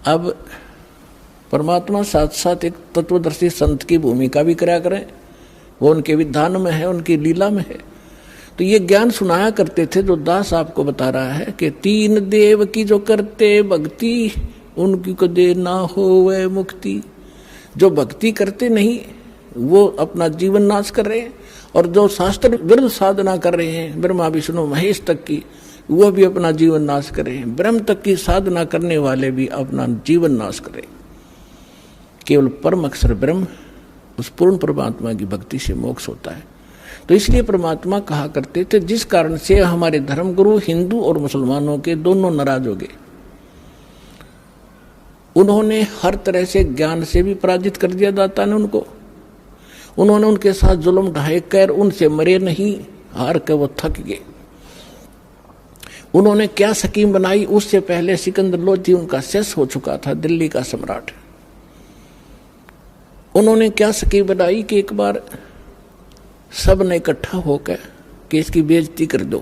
अब परमात्मा साथ साथ एक तत्वदर्शी संत की भूमिका भी करा करें, वो उनके विधान में है, उनकी लीला में है। तो ये ज्ञान सुनाया करते थे जो दास आपको बता रहा है कि तीन देव की जो करते भक्ति उनकी को दे ना हो वह मुक्ति। जो भक्ति करते नहीं वो अपना जीवन नाश कर रहे हैं, और जो शास्त्र विरुद्ध साधना कर रहे हैं ब्रह्मा विष्णु महेश तक की, वो भी अपना जीवन नाश कर रहे हैं। ब्रह्म तक की साधना करने वाले भी अपना जीवन नाश कर रहे हैं। केवल परम अक्षर ब्रह्म, उस पूर्ण परमात्मा की भक्ति से मोक्ष होता है। तो इसलिए परमात्मा कहा करते थे, जिस कारण से हमारे धर्मगुरु हिंदू और मुसलमानों के दोनों नाराज हो गए। उन्होंने हर तरह से ज्ञान से भी पराजित कर दिया दाता ने उनको। उन्होंने उनके साथ जुल्म ढाए कर उनसे मरे नहीं, हार कर वो थक गए। उन्होंने क्या स्कीम बनाई, उससे पहले सिकंदर लोधी उनका शेष हो चुका था, दिल्ली का सम्राट। उन्होंने क्या स्कीम बनाई कि एक बार सब ने इकट्ठा होकर कि इसकी बेइज्जती कर दो,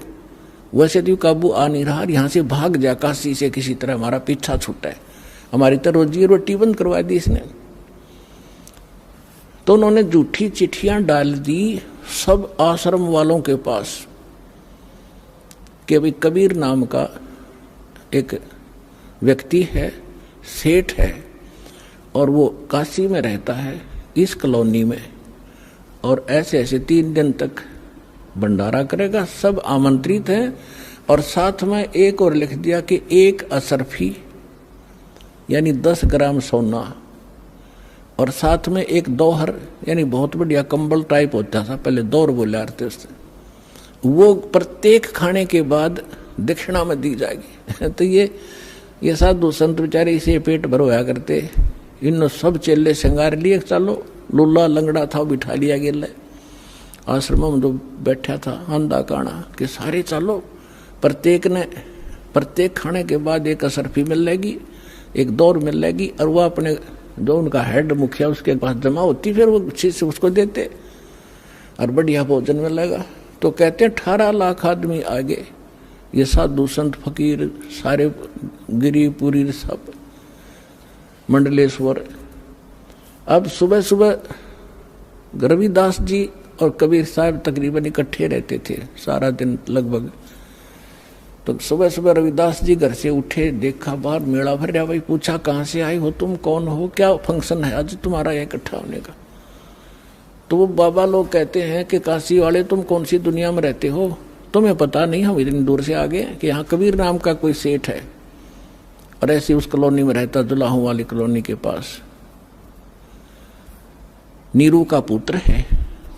वैसे तो काबू आ नहीं रहा, यहां से भाग जा काशी से, किसी तरह हमारा पीछा छूटा है, हमारी तो रोजी रोटी बंद करवा दी इसने। तो उन्होंने झूठी चिट्ठियां डाल दी सब आश्रम वालों के पास कि भाई कबीर नाम का एक व्यक्ति है, सेठ है, और वो काशी में रहता है इस कॉलोनी में, और ऐसे ऐसे 3 दिन तक भंडारा करेगा, सब आमंत्रित हैं। और साथ में एक और लिख दिया कि 1 असरफी यानी 10 ग्राम सोना, और साथ में एक दोहर यानी बहुत बढ़िया कंबल टाइप होता था, पहले दौर बोले आते उससे, वो प्रत्येक खाने के बाद दक्षिणा में दी जाएगी। तो ये साधु संत बेचारे इसे पेट भर होया करते। इन सब चेले श्रृंगार लिए, चलो लुल्ला लंगड़ा था बिठा लिया गया आश्रम में जो बैठा था अंधा काना कि सारे चलो, प्रत्येक खाने के बाद 1 असरफी मिल लेगी, 1 दौर मिल लेगी, और वह अपने जो उनका हेड मुखिया उसके पास जमा होती, फिर वो चीज से उसको देते और बढ़िया भोजन मिलेगा। तो कहते हैं 18 लाख आदमी आगे, ये साधु संत फकीर सारे गिरी पूरी सब मंडलेश्वर। अब सुबह सुबह रविदास जी और कबीर साहब तकरीबन इकट्ठे रहते थे सारा दिन लगभग। तो सुबह सुबह रविदास जी घर से उठे, देखा बाहर मेला भर रहा, भाई पूछा कहाँ से आए हो तुम, कौन हो, क्या फंक्शन है आज तुम्हारा यहाँ इकट्ठा होने का। तो वो बाबा लोग कहते हैं कि काशी वाले तुम कौन सी दुनिया में रहते हो, तुम्हें पता नहीं हम इतनी दूर से आ गए कि यहाँ कबीर नाम का कोई सेठ है, और ऐसी उस कॉलोनी में रहता, जुलाहों वाली कॉलोनी के पास। नीरू का पुत्र है,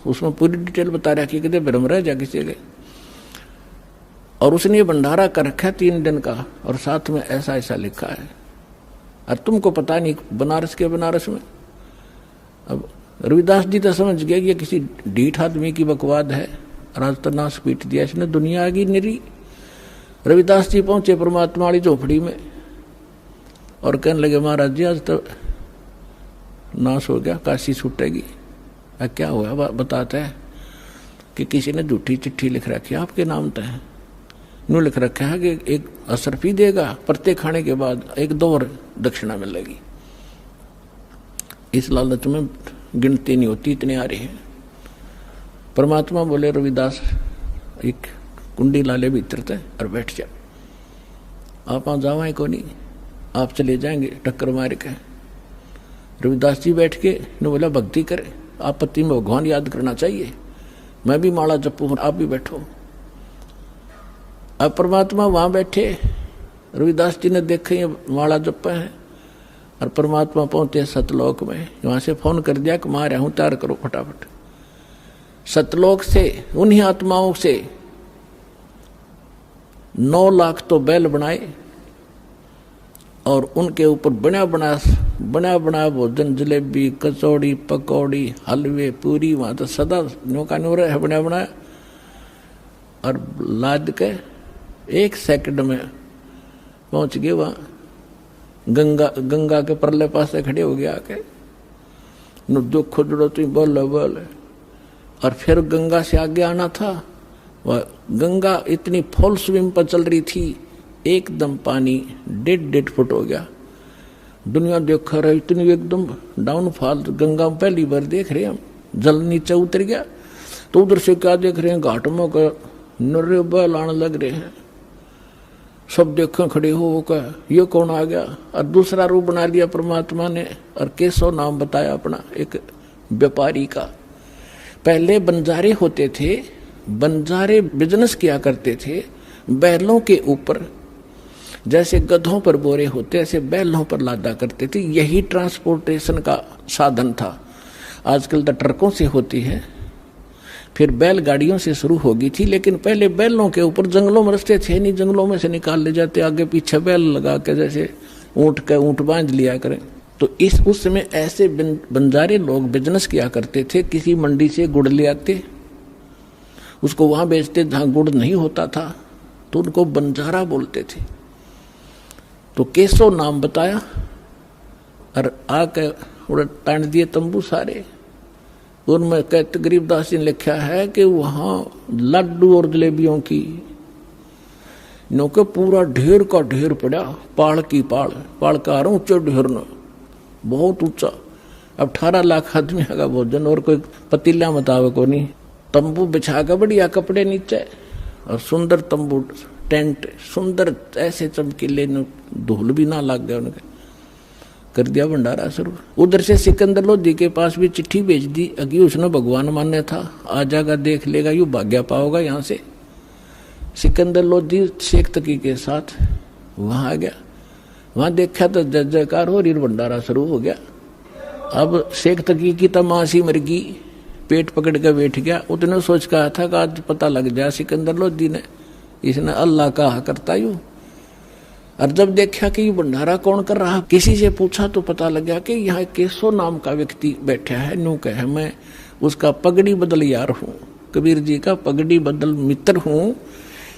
उसमें पूरी डिटेल बता रहा कि कितने ब्रह्म रह जा किसी गए, और उसने ये भंडारा कर रखा है 3 दिन का, और साथ में ऐसा ऐसा लिखा है, और तुमको पता नहीं बनारस के बनारस में। अब रविदास जी तो समझ गया कि ये किसी ढीठ आदमी की बकवाद है, और आज तो नाश पीट दिया इसने, दुनिया आ गई निरी। रविदास जी पहुंचे परमात्मा वाली झोपड़ी में और कहने लगे महाराज जी आज तो नाश हो गया, काशी छूटेगी। क्या हुआ बताता है कि किसी ने झूठी चिट्ठी लिख रखी है आपके नाम तय, यूँ लिख रखा है कि 1 असरफी देगा, प्रत्येक खाने के बाद 1 दौर दक्षिणा मिलेगी। इस लालच में गिनती नहीं होती, इतने आ रहे हैं। परमात्मा बोले रविदास एक कुंडी लाले भीतर थे और बैठ जा, आप वहाँ जावाएं को नहीं, आप चले जाएंगे टक्कर मार के। रविदास जी बैठ के ने बोला भक्ति करे, आपत्ति में भगवान याद करना चाहिए, मैं भी माला जपू, आप भी बैठो। अब परमात्मा वहां बैठे, रविदास जी ने देखे ये माला जप है, और परमात्मा पहुंचे सतलोक में। वहां से फोन कर दिया कि मां रहा हूं, तैयार करो फटाफट। सतलोक से उन्हीं आत्माओं से 9 लाख तो बैल बनाए, और उनके ऊपर बना बना भोजन, जलेबी कचौड़ी पकौड़ी हलवे पूरी, वहां तो सदा नौका नूर है बना बनाया, और लाद के 1 सेकंड में पहुंच गए वहां। गंगा के परले पास से खड़े हो गया आके, दुख खुदड़ो तुम बोल, और फिर गंगा से आगे आना था। वह गंगा इतनी फुल स्विम पर चल रही थी, एकदम पानी 1.5 फुट हो गया। दुनिया देख रहे इतनी एकदम डाउनफॉल, गंगा में पहली बार देख रहे हम, जल नीचे उतर गया। तो उधर से क्या देख रहे हैं, घाट में का नर्रे बैल आने लग रहे हैं, सब देखें खड़े हो का ये कौन आ गया। और दूसरा रूप बना लिया परमात्मा ने, और केशव नाम बताया अपना एक व्यापारी का। पहले बंजारे होते थे, बंजारे बिजनेस किया करते थे बैलों के ऊपर, जैसे गधों पर बोरे होते ऐसे बैलों पर लादा करते थे, यही ट्रांसपोर्टेशन का साधन था। आजकल तो ट्रकों से होती है, फिर बैलगाड़ियों से शुरू होगी थी, लेकिन पहले बैलों के ऊपर, जंगलों में रास्ते थे नहीं, जंगलों में से निकाल ले जाते, आगे पीछे बैल लगा के जैसे ऊँट बांध लिया करें। तो उस समय ऐसे बंजारे लोग बिजनेस किया करते थे। किसी मंडी से गुड़ ले आते, उसको वहां बेचते जहां गुड़ नहीं होता था, तो उनको बंजारा बोलते थे। तो केशव नाम बताया और आके उड़े तान दिए तंबू सारे। उनमें कहते गरीबदास जी ने लिखा है कि वहां लड्डू और जलेबियों की नौके पूरा ढेर का ढेर पड़ा, पहाड़ की पहाड़ का ऊंचे ढेर न, बहुत ऊंचा। अब 18 लाख आदमी का भोजन, और कोई पतीला मुताबिक को नहीं। तंबू बिछा कर बढ़िया कपड़े नीचे, और सुंदर तंबू टेंट सुंदर ऐसे चमकीले, धूल भी ना लग गया उनके, कर दिया भंडारा शुरू। उधर से सिकंदर लोधी के पास भी चिट्ठी भेज दी, अगी उसने भगवान मान्य था, आ जाएगा देख लेगा, यू भाग्य पाओगा यहाँ से। सिकंदर लोधी शेख तकी के साथ वहां आ गया, वहां देखा तो जय जयकार हो रही, भंडारा शुरू हो गया। अब शेख तकी की तमाशी मर गई, पेट पकड़ के बैठ गया। उतने सोच कहा था कि आज पता लग जाए सिकंदर लोधी ने, इसने अल्लाह कहा करता यूं। और जब देखा कि ये भंडारा कौन कर रहा, किसी से पूछा तो पता लगा कि यहाँ केशव नाम का व्यक्ति बैठा है। न्यू कहे मैं उसका पगड़ी बदल यार हूँ, कबीर जी का पगड़ी बदल मित्र हूँ।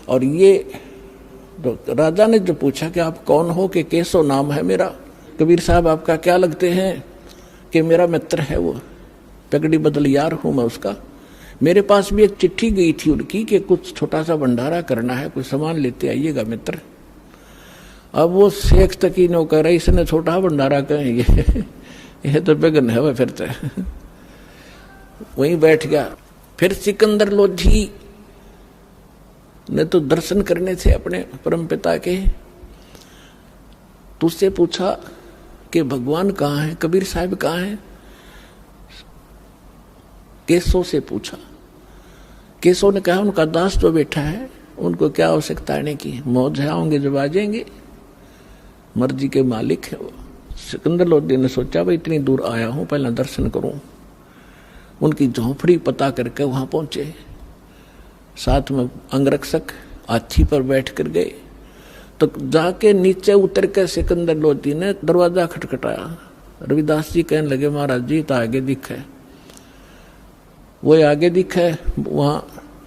और ये तो राजा ने जो पूछा कि आप कौन हो, कि केशव नाम है मेरा, कबीर साहब आपका क्या लगते हैं, कि मेरा मित्र है वो, पगड़ी बदल यार हूँ मैं उसका। मेरे पास भी एक चिट्ठी गई थी उनकी कि कुछ छोटा सा भंडारा करना है, कुछ सामान लेते आइएगा मित्र। अब वो शेख तकी नो कह रहा, इसने छोटा भंडारा कहेंगे, ये तो बेगन है वह। फिर तो वहीं बैठ गया। फिर सिकंदर लोधी ने तो दर्शन करने थे अपने परमपिता के, तो उससे पूछा कि भगवान कहाँ है, कबीर साहब कहाँ है। केशव से पूछा, केशव ने कहा उनका दास तो बैठा है, उनको क्या आवश्यकता आने की, मौज है, आएंगे जब आ जाएंगे, मर्जी के मालिक है वो। सिकंदर लोधी ने सोचा भाई इतनी दूर आया हूं, पहले दर्शन करूं। उनकी झोंपड़ी पता करके वहां पहुंचे, साथ में अंगरक्षक हाथी पर बैठ कर गए। तो जाके नीचे उतर के सिकंदर लोधी ने दरवाजा खटखटाया। रविदास जी कहने लगे महाराज जी तो आगे दिखे, वो आगे दिखे, वहां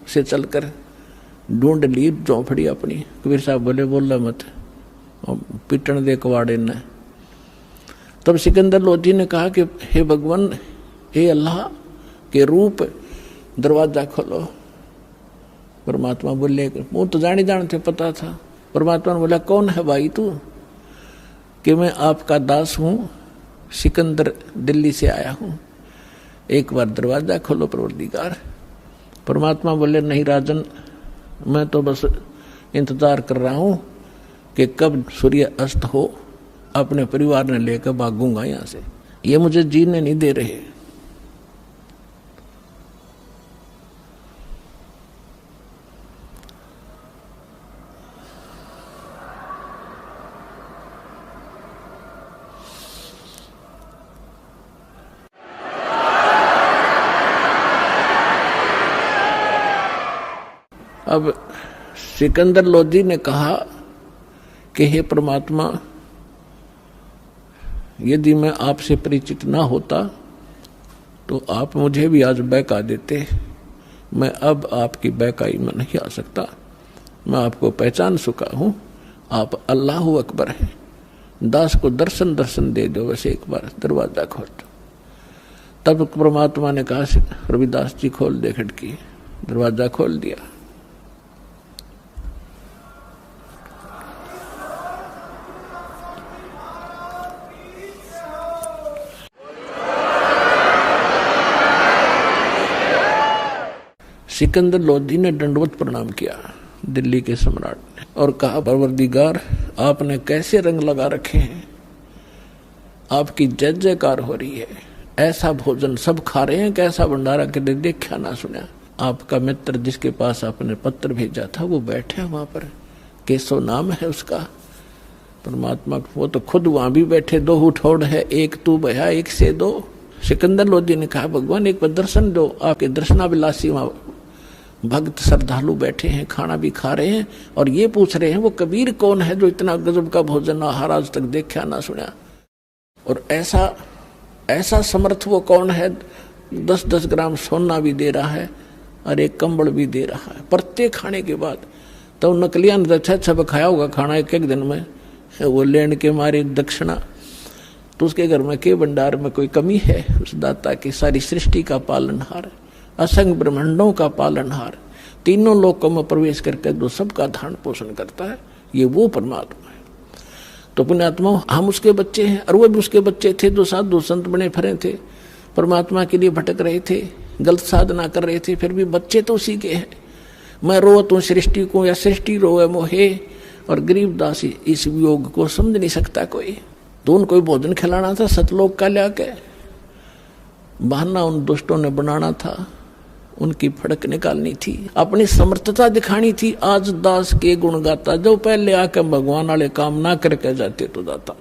से चलकर ढूंढ ली झोंपड़ी अपनी। कबीर साहब बोले बोला मत, पिटन दे कवाड़े ने। तब सिकंदर लोधी ने कहा कि हे भगवान, हे अल्लाह के रूप, दरवाजा खोलो। परमात्मा बोले, वो तो जानते पता था। परमात्मा ने बोला कौन है भाई तू, कि मैं आपका दास हूं, सिकंदर दिल्ली से आया हूं, एक बार दरवाजा खोलो परवरदिगार। परमात्मा बोले नहीं राजन, मैं तो बस इंतजार कर रहा हूं कि कब सूर्य अस्त हो, अपने परिवार ने लेकर भागूंगा यहां से, ये मुझे जीने नहीं दे रहे। अब सिकंदर लोधी ने कहा कि हे परमात्मा, यदि मैं आपसे परिचित ना होता तो आप मुझे भी आज बहका देते। मैं अब आपकी बहकाई में नहीं आ सकता, मैं आपको पहचान चुका हूं, आप अल्लाह अकबर हैं। दास को दर्शन दे दो, वैसे एक बार दरवाजा खोल दो। तब परमात्मा ने कहा रविदास जी खोल दे खिड़की। दरवाजा खोल दिया। सिकंदर लोधी ने दंडवत प्रणाम किया दिल्ली के सम्राट ने और कहा, परवरदिगार आपने कैसे रंग लगा रखे हैं, आपकी जय जयकार हो रही है, ऐसा भोजन सब खा रहे हैं, कैसा भंडारा कदे देखा ना सुना। आपका मित्र जिसके पास आपने पत्र भेजा था वो बैठे वहां पर, केशव नाम है उसका। परमात्मा वो तो खुद वहां भी बैठे, दो उठौड़ है, एक तू भया एक से दो। सिकंदर लोधी ने कहा, भगवान एक बार दर्शन दो, आपके दर्शनाभिलाषी वहां भक्त श्रद्धालु बैठे हैं, खाना भी खा रहे हैं और ये पूछ रहे हैं वो कबीर कौन है जो इतना गजब का भोजन आहार आज तक देखा ना सुना, और ऐसा समर्थ वो कौन है, 10-10 ग्राम सोना भी दे रहा है और एक कंबल भी दे रहा है प्रत्येक खाने के बाद। तो नकलिया ने अच्छा खाया होगा खाना एक एक दिन में, वो लेने के मारे दक्षिणा, तो उसके घर में के भंडार में कोई कमी है? उस दाता की सारी सृष्टि का पालनहार, असंग ब्रह्मांडों का पालनहार, तीनों लोकों में प्रवेश करके जो सबका धारण पोषण करता है, ये वो परमात्मा है। तो पुण्यात्मा हम उसके बच्चे हैं और वो भी उसके बच्चे थे जो साधु संत बने फिरे थे, परमात्मा के लिए भटक रहे थे, गलत साधना कर रहे थे, फिर भी बच्चे तो उसी के हैं। मैं रोत हूँ सृष्टि को या सृष्टि रोए मोहे, और गरीब दास इस वियोग को समझ नहीं सकता कोई। तो उनको कोई भोजन खिलाना था सतलोक का लिया, बहाना उन दुष्टों ने बनाना था, उनकी फड़क निकालनी थी, अपनी समर्थता दिखानी थी। आज दास के गुण गाता, जो पहले आकर भगवान वाले काम ना करके जाते तो जाता।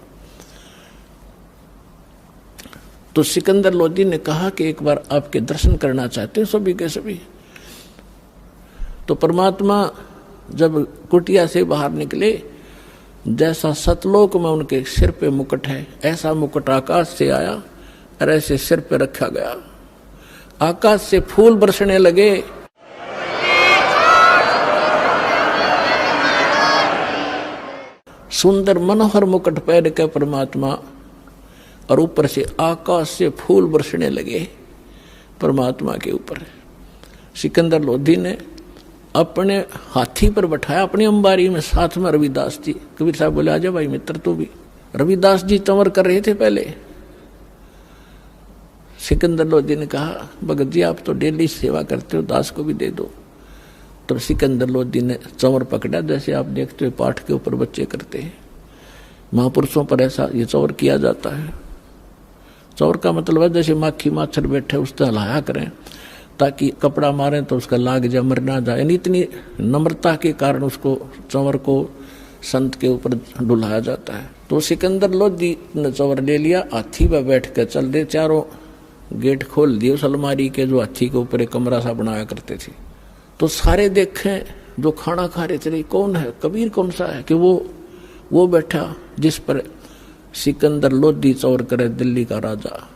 तो सिकंदर लोधी ने कहा कि एक बार आपके दर्शन करना चाहते हैं सभी के सभी। तो परमात्मा जब कुटिया से बाहर निकले, जैसा सतलोक में उनके सिर पे मुकुट है, ऐसा मुकुट आकाश से आया और ऐसे सिर पे रखा गया। आकाश से फूल बरसने लगे, सुंदर मनोहर मुकुट पहन के परमात्मा, और ऊपर से आकाश से फूल बरसने लगे परमात्मा के ऊपर। सिकंदर लोधी ने अपने हाथी पर बैठाया, अपनी अंबारी में, साथ में रविदास जी। कबीर साहब बोले, आजा भाई मित्र तू भी। रविदास जी चंवर कर रहे थे पहले। सिकंदर लोधी ने कहा, भगत जी आप तो डेली सेवा करते हो, दास को भी दे दो। तब सिकंदर लोधी ने चंवर पकड़ा, जैसे आप देखते हो पाठ के ऊपर बच्चे करते हैं, महापुरुषों पर ऐसा ये चंवर किया जाता है। चंवर का मतलब है जैसे माखी माछर बैठे उससे हलाया करें ताकि कपड़ा मारें तो उसका लाग जाए, मर ना जाए। यानी इतनी नम्रता के कारण उसको चंवर को संत के ऊपर डुलाया जाता है। तो सिकंदर लोधी ने चंवर ले लिया, हाथी पर बैठ कर चल दे, चारों गेट खोल दिए उस अलमारी के जो हाथी के ऊपर एक कमरा सा बनाया करते थे। तो सारे देखें जो खाना खा रहे थे, कौन है, कबीर कौन सा है कि वो बैठा जिस पर सिकंदर लोधी चौर करे, दिल्ली का राजा।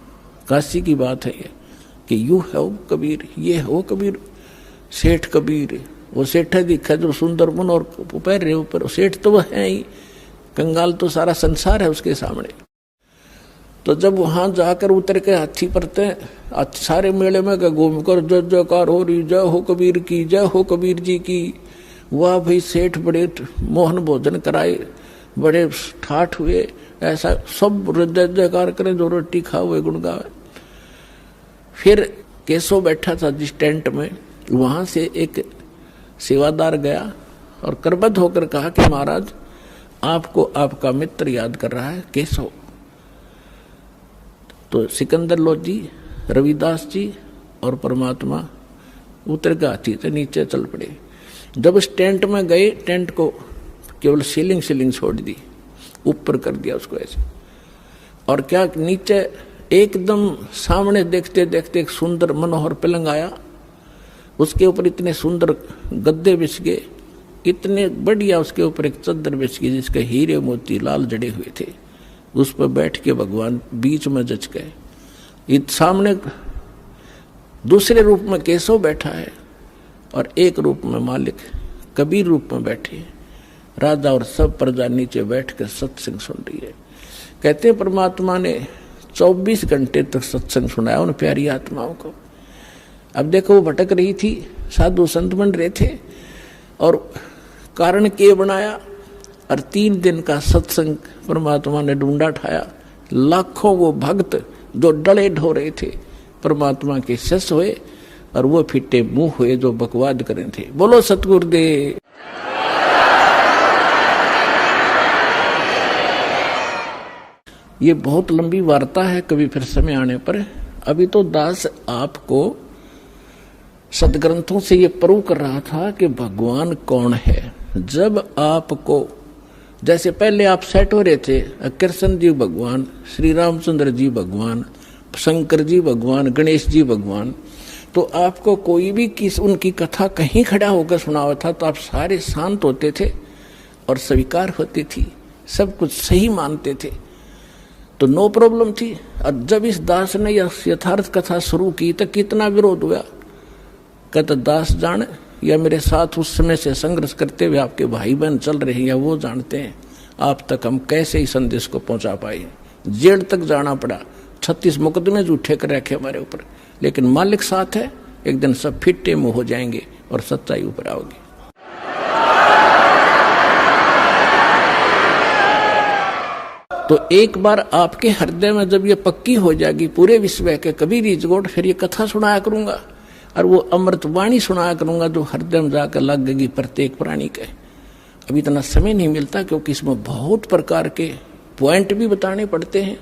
काशी की बात है ये कि यू है वो कबीर, ये है वो कबीर, सेठ कबीर। वो सेठ है दिखा जो सुंदर मन और पैर रहे ऊपर, सेठ तो वह है ही, कंगाल तो सारा संसार है उसके सामने। तो जब वहां जाकर उतर के हाथी परते, सारे मेले में घूम कर जय जयकार हो रही, जय हो कबीर की, जय हो कबीर जी की। वाह भाई सेठ बड़े मोहन भोजन कराए, बड़े ठाठ हुए, ऐसा सब जय जयकार करें, जो रोटी खाओ हुए गुण गावे। फिर केशव बैठा था जिस टेंट में, वहां से एक सेवादार गया और करबद्ध होकर कहा कि महाराज आपको आपका मित्र याद कर रहा है, केशव। तो सिकंदर लोधी, रविदास जी और परमात्मा उतर के हाथी से नीचे चल पड़े। जब उस टेंट में गए, टेंट को केवल सीलिंग छोड़ दी, ऊपर कर दिया उसको ऐसे। और क्या नीचे एकदम सामने देखते देखते एक सुंदर मनोहर पलंग आया, उसके ऊपर इतने सुंदर गद्दे बिछ गए, इतने बढ़िया, उसके ऊपर एक चद्दर बिछ गई जिसके हीरे मोती लाल जड़े हुए थे। उस पर बैठ के भगवान बीच में जच गए। इत सामने दूसरे रूप में केशव बैठा है और एक रूप में मालिक कबीर रूप में बैठे हैं। राजा और सब प्रजा नीचे बैठ कर सत्संग सुन रही है। कहते हैं परमात्मा ने 24 घंटे तक सत्संग सुनाया उन प्यारी आत्माओं को। अब देखो वो भटक रही थी, साधु संत बन रहे थे, और कारण के बनाया, और 3 दिन का सत्संग परमात्मा ने ढूंढा ठाया। लाखों वो भक्त जो डले ढो रहे थे परमात्मा के शिष्य हुए, और वो फिट्टे मुंह हुए जो बकवाद करें थे। बोलो सतगुरुदेव। ये बहुत लंबी वार्ता है, कभी फिर समय आने पर। अभी तो दास आपको सदग्रंथों से ये प्रूव कर रहा था कि भगवान कौन है। जब आपको, जैसे पहले आप सेट हो रहे थे, कृष्ण जी भगवान, श्री रामचंद्र जी भगवान, शंकर जी भगवान, गणेश जी भगवान, तो आपको कोई भी किस उनकी कथा कहीं खड़ा होकर सुनावा था तो आप सारे शांत होते थे और स्वीकार होती थी, सब कुछ सही मानते थे, तो नो प्रॉब्लम थी। और जब इस दास ने यह यथार्थ कथा शुरू की तो कितना विरोध हुआ। कहता दास जान या मेरे साथ उस समय से संघर्ष करते हुए आपके भाई बहन चल रहे हैं या वो जानते हैं, आप तक हम कैसे ही संदेश को पहुंचा पाए। जेल तक जाना पड़ा, 36 मुकदमे झूठे कर रखे हमारे ऊपर, लेकिन मालिक साथ है, एक दिन सब फिट्टे मुंह हो जाएंगे और सच्चाई ऊपर आओगी। तो एक बार आपके हृदय में जब ये पक्की हो जाएगी पूरे विश्व के कबीर इजगोट, फिर ये कथा सुनाया करूंगा और वो अमृतवाणी सुनाया करूंगा जो हृदय में जाकर लगेगी प्रत्येक प्राणी के। अभी इतना समय नहीं मिलता क्योंकि इसमें बहुत प्रकार के पॉइंट भी बताने पड़ते हैं,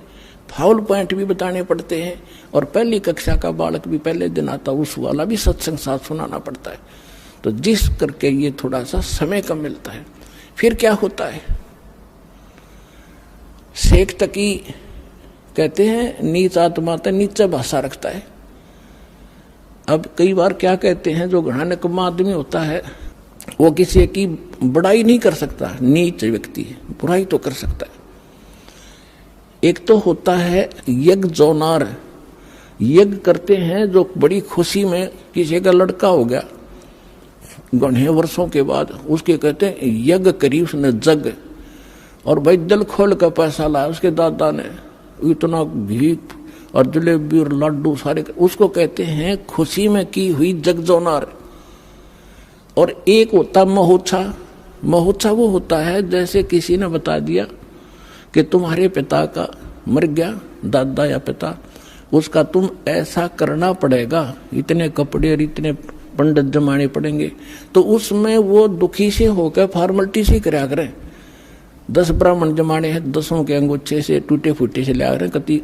फाउल पॉइंट भी बताने पड़ते हैं, और पहली कक्षा का बालक भी पहले दिन आता उस वाला भी सत्संग साथ सुनाना पड़ता है। तो जिस करके ये थोड़ा सा समय कम मिलता है। फिर क्या होता है, शेख तकी कहते हैं नीच आत्मा तो नीचा भाषा रखता है। अब कई बार क्या कहते हैं, जो घना निकम्मा आदमी होता है वो किसी की बड़ाई नहीं कर सकता, नीच व्यक्ति बुराई तो कर सकता है। एक तो होता है यज्ञ जोनार, यज्ञ करते हैं जो बड़ी खुशी में, किसी का लड़का हो गया घने वर्षों के बाद, उसके कहते हैं यज्ञ करी उसने जग, और भाई दिल खोल का पैसा लाया उसके दादा ने, इतना घी और जलेबी और लड्डू सारे, उसको कहते हैं खुशी में की हुई जगजोनार। और एक होता महोत्सव, महोत्सव वो होता है जैसे किसी ने बता दिया कि तुम्हारे पिता का मर गया, दादा या पिता, उसका तुम ऐसा करना पड़ेगा, इतने कपड़े और इतने पंडित जमाने पड़ेंगे, तो उसमें वो दुखी से होकर फॉर्मेलिटी से कराया करें। 10 ब्राह्मण जमाने हैं, 10 के अंगूठे से टूटे फूटे से ला रहे कति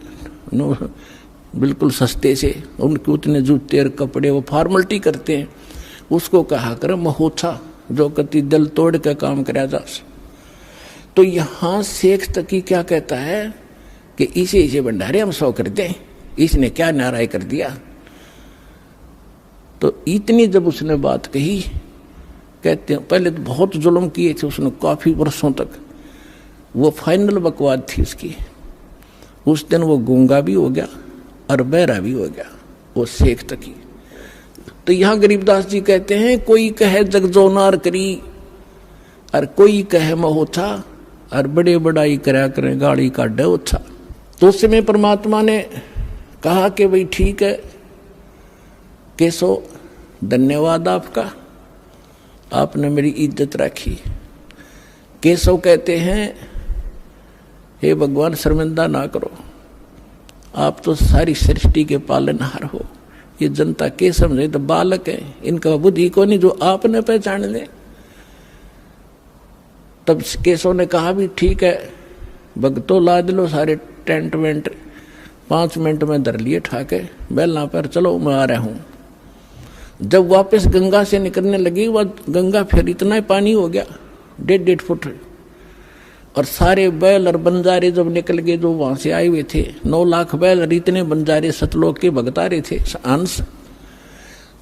बिल्कुल सस्ते से, उनके उतने जूते और कपड़े वो फॉर्मेलिटी करते हैं, उसको कहा कर महोत्सव, जो कति दिल तोड़ के काम कराया जा। तो यहाँ शेख तकी क्या कहता है कि इसे भंडारे हम 100 कर दें, इसने क्या नाराय कर दिया। तो इतनी जब उसने बात कही, कहते हैं पहले तो बहुत जुल्म किए थे उसने काफी वर्षों तक, वो फाइनल बकवाद थी उसकी। उस दिन वो गूंगा भी हो गया और बहरा भी हो गया वो शेख तकी। तो यहाँ गरीबदास जी कहते हैं कोई कहे जगजोनार करी और कोई कहे महोत्सा, और बड़े बड़ाई करा करें गाड़ी काटे ओछा। तो उस समय परमात्मा ने कहा कि भाई ठीक है केशव, धन्यवाद आपका, आपने मेरी इज्जत रखी। केशव कहते हैं हे भगवान शर्मिंदा ना करो, आप तो सारी सृष्टि के पालनहार हो, ये जनता के समझे तो बालक है, इनका बुद्धि को नहीं जो आपने पहचान ले। तब केशव ने कहा भी ठीक है भगतो लाद लो सारे टेंट वेंट, 5 मिनट में धर लिए ठाके बैलना पर, चलो मैं आ रहा हूं। जब वापस गंगा से निकलने लगी, वह गंगा फिर इतना ही पानी हो गया 1.5 फुट, और सारे बैल और बंजारे जब निकल गए जो वहां से आए हुए थे, 9 लाख बैल और इतने बंजारे सतलोक के भगतारे थे अंश।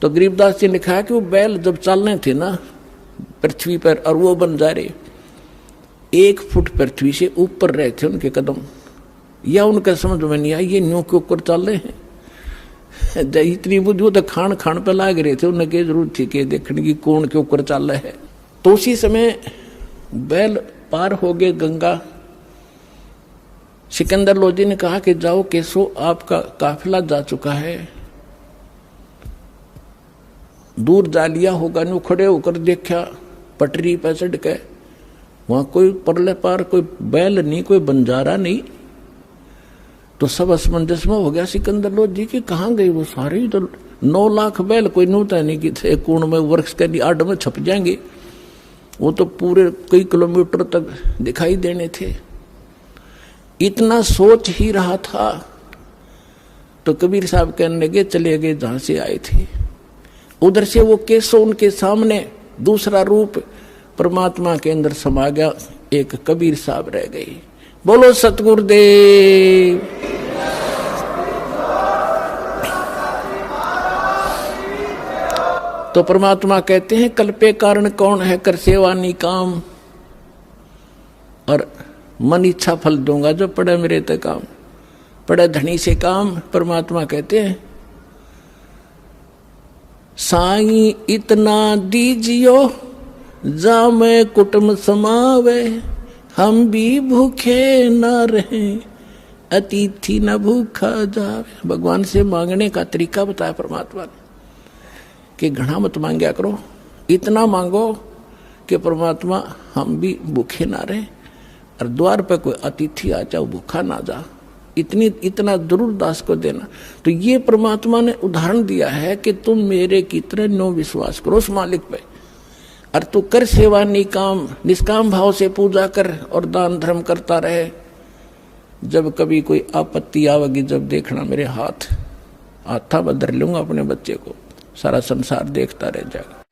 तो गरीबदास जी ने लिखा कि वो बैल जब चलने थे ना पृथ्वी पर, और वो बंजारे 1 फुट पृथ्वी से ऊपर रहे थे उनके कदम, या उनका समझ में नहीं आया ये न्यू के ऊपर चल रहे हैं। इतनी बुद्धि वो तो खान खान पे लाग रहे थे, उन्हें क्या जरूरत थी कि देखने की कौन के ऊपर चल रहा है। तो उसी समय बैल पार हो गए गंगा। सिकंदर लोधी ने कहा कि जाओ केशव, आपका काफिला जा चुका है, दूर जा लिया होगा। न्यू खड़े होकर देखा पटरी पर चढ़ के, वहां कोई परले पार कोई बैल नहीं, कोई बंजारा नहीं। तो सब असमंजस में हो गया सिकंदर लोधी की, कहाँ गई वो सारे, तो 9 लाख बैल कोई नूता नहीं कि थे कुण में वृक्ष के लिए आड़ में छप जाएंगे, वो तो पूरे कई किलोमीटर तक दिखाई देने थे। इतना सोच ही रहा था तो कबीर साहब कहने लगे चले गए जहां से आए थे। उधर से वो केसो उनके सामने दूसरा रूप परमात्मा के अंदर समा गया, एक कबीर साहब रह गए। बोलो सतगुरुदेव। तो परमात्मा कहते हैं कल्पे कारण कौन है, कर सेवा निकाम, और मन इच्छा फल दूंगा जो पड़े मेरे ते काम, पड़े धनी से काम। परमात्मा कहते हैं साईं इतना दीजियो जा मैं कुटुंब समावे, हम भी भूखे न रहे अतिथि न भूखा जावे। भगवान से मांगने का तरीका बताया परमात्मा ने कि घना मत मांगया करो, इतना मांगो कि परमात्मा हम भी भूखे ना रहे और द्वार पर कोई अतिथि आ जाओ भूखा ना जा, इतना जरूर दास को देना। तो ये परमात्मा ने उदाहरण दिया है कि तुम मेरे की तरह नो विश्वास करो उस मालिक पे, और तू कर सेवा निकाम, निष्काम भाव से पूजा कर और दान धर्म करता रहे। जब कभी कोई आपत्ति आवेगी, जब देखना मेरे हाथ में धर लूंगा अपने बच्चे को, सारा संसार देखता रह जाएगा।